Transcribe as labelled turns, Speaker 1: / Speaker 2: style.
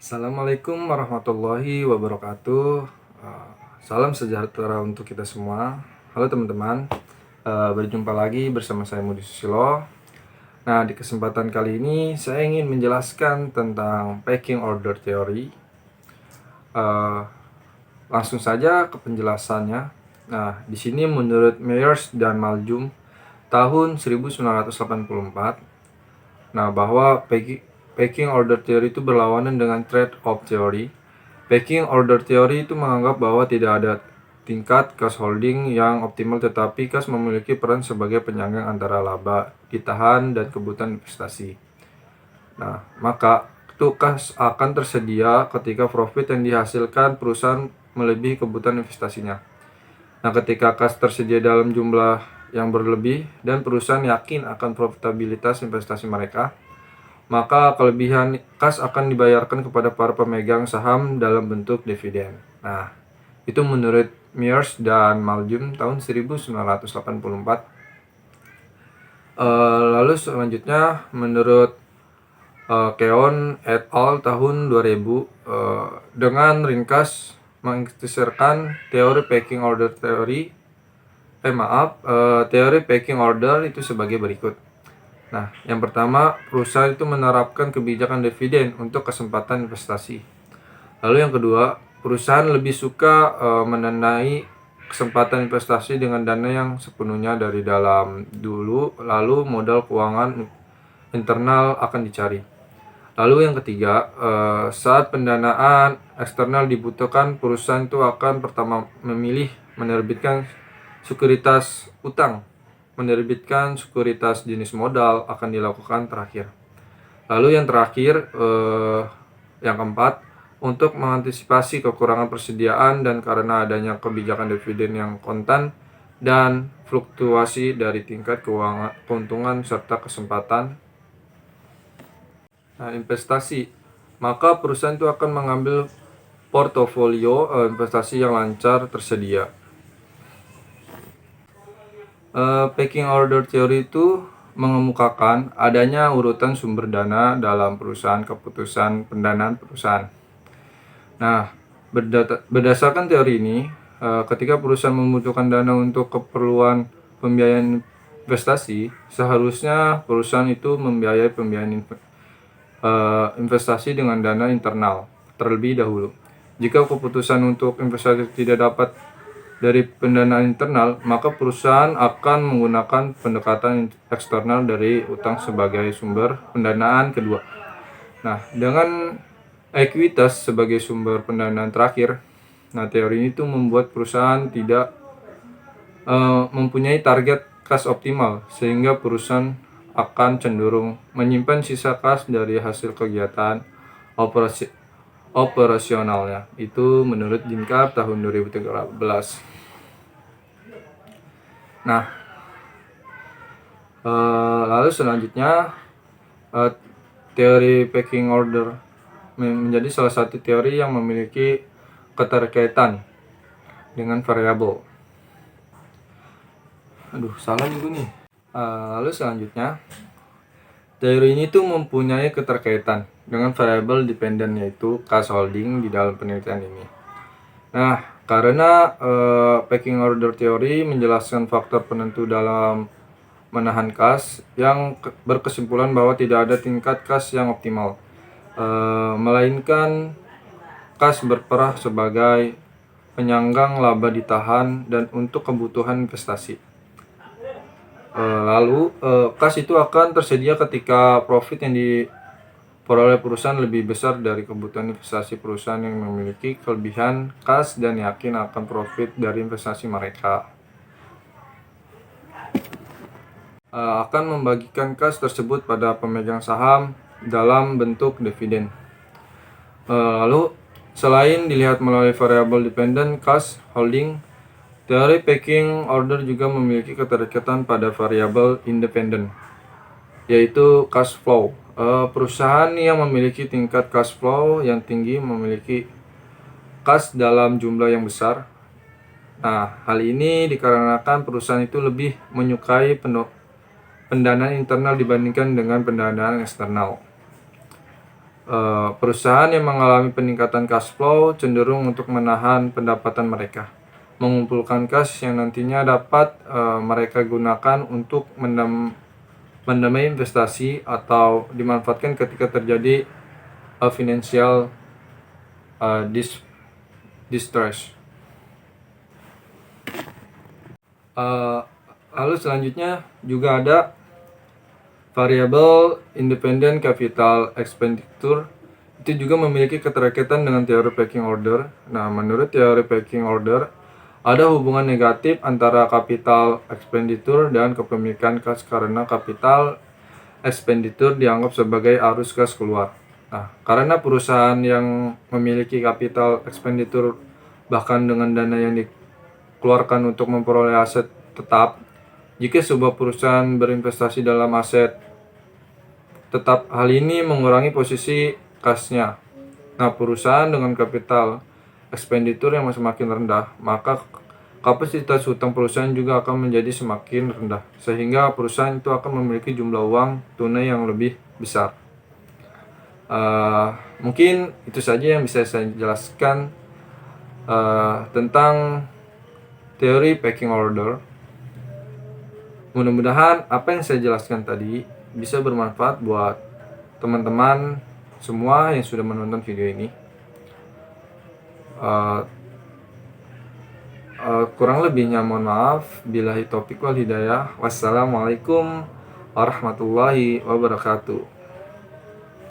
Speaker 1: Assalamualaikum warahmatullahi wabarakatuh. Salam sejahtera untuk kita semua. Halo teman-teman, berjumpa lagi bersama saya Mudi Susilo. Nah, di kesempatan kali ini saya ingin menjelaskan tentang packing order theory. Langsung saja ke penjelasannya. Nah, di sini menurut Myers dan Maljum tahun 1984, nah bahwa packing order theory itu berlawanan dengan trade-off theory. Packing order theory itu menganggap bahwa tidak ada tingkat cash holding yang optimal, tetapi cash memiliki peran sebagai penyangga antara laba ditahan dan kebutuhan investasi. Nah, maka itu cash akan tersedia ketika profit yang dihasilkan perusahaan melebihi kebutuhan investasinya. Nah, ketika cash tersedia dalam jumlah yang berlebih dan perusahaan yakin akan profitabilitas investasi mereka, maka kelebihan kas akan dibayarkan kepada para pemegang saham dalam bentuk dividen. Nah, itu menurut Myers dan Maljum tahun 1984. Lalu selanjutnya menurut Keon et al. Tahun 2000, dengan ringkas mengikhtisarkan teori packing order teori packing order itu sebagai berikut. Nah, yang pertama, perusahaan itu menerapkan kebijakan dividen untuk kesempatan investasi. Lalu yang kedua, perusahaan lebih suka mendanai kesempatan investasi dengan dana yang sepenuhnya dari dalam dulu, lalu modal keuangan internal akan dicari. Lalu yang ketiga, saat pendanaan eksternal dibutuhkan, perusahaan itu akan pertama memilih menerbitkan sekuritas utang. Menerbitkan sekuritas jenis modal akan dilakukan terakhir. Lalu yang terakhir, yang keempat, untuk mengantisipasi kekurangan persediaan dan karena adanya kebijakan dividen yang kontan dan fluktuasi dari tingkat keuntungan serta kesempatan. Nah, investasi, maka perusahaan itu akan mengambil portofolio investasi yang lancar tersedia. Packing order theory itu mengemukakan adanya urutan sumber dana dalam perusahaan keputusan pendanaan perusahaan. Nah, berdasarkan teori ini, ketika perusahaan membutuhkan dana untuk keperluan pembiayaan investasi, seharusnya perusahaan itu membiayai pembiayaan investasi dengan dana internal terlebih dahulu. Jika keputusan untuk investasi tidak dapat dari pendanaan internal, maka perusahaan akan menggunakan pendekatan eksternal dari utang sebagai sumber pendanaan kedua. Nah, dengan ekuitas sebagai sumber pendanaan terakhir, nah teori ini tuh membuat perusahaan tidak mempunyai target kas optimal, sehingga perusahaan akan cenderung menyimpan sisa kas dari hasil kegiatan operasionalnya. Itu menurut Jinkar tahun 2013. Nah, lalu selanjutnya teori packing order menjadi salah satu teori yang memiliki keterkaitan dengan variabel. Salah minggu nih. Lalu selanjutnya, teori ini tuh mempunyai keterkaitan dengan variabel dependen, yaitu cash holding di dalam penelitian ini. Nah, karena packing order teori menjelaskan faktor penentu dalam menahan kas yang berkesimpulan bahwa tidak ada tingkat kas yang optimal, melainkan kas berperan sebagai penyanggang laba ditahan dan untuk kebutuhan investasi. Lalu kas itu akan tersedia ketika profit yang diperoleh perusahaan lebih besar dari kebutuhan investasi perusahaan yang memiliki kelebihan kas dan yakin akan profit dari investasi mereka. Akan membagikan kas tersebut pada pemegang saham dalam bentuk dividen. Lalu selain dilihat melalui variabel dependent cash holding, teori packing order juga memiliki keterikatan pada variabel independent, yaitu cash flow. Perusahaan yang memiliki tingkat cash flow yang tinggi memiliki kas dalam jumlah yang besar. Nah, hal ini dikarenakan perusahaan itu lebih menyukai pendanaan internal dibandingkan dengan pendanaan eksternal. Perusahaan yang mengalami peningkatan cash flow cenderung untuk menahan pendapatan mereka, mengumpulkan cash yang nantinya dapat mereka gunakan untuk mendamai investasi atau dimanfaatkan ketika terjadi financial distress. Lalu selanjutnya juga ada variable independent capital expenditure. Itu juga memiliki keterkaitan dengan teori pecking order. Nah, menurut teori pecking order, ada hubungan negatif antara capital expenditure dan kepemilikan kas karena capital expenditure dianggap sebagai arus kas keluar. Nah, karena perusahaan yang memiliki capital expenditure bahkan dengan dana yang dikeluarkan untuk memperoleh aset tetap, jika sebuah perusahaan berinvestasi dalam aset tetap, hal ini mengurangi posisi kasnya. Nah, perusahaan dengan kapital expenditure yang semakin rendah, maka kapasitas hutang perusahaan juga akan menjadi semakin rendah, sehingga perusahaan itu akan memiliki jumlah uang tunai yang lebih besar. Mungkin itu saja yang bisa saya jelaskan tentang teori pecking order. Mudah-mudahan apa yang saya jelaskan tadi bisa bermanfaat buat teman-teman semua yang sudah menonton video ini. Kurang lebihnya mohon maaf. Billahi taufiq wal hidayah. Wassalamualaikum warahmatullahi wabarakatuh.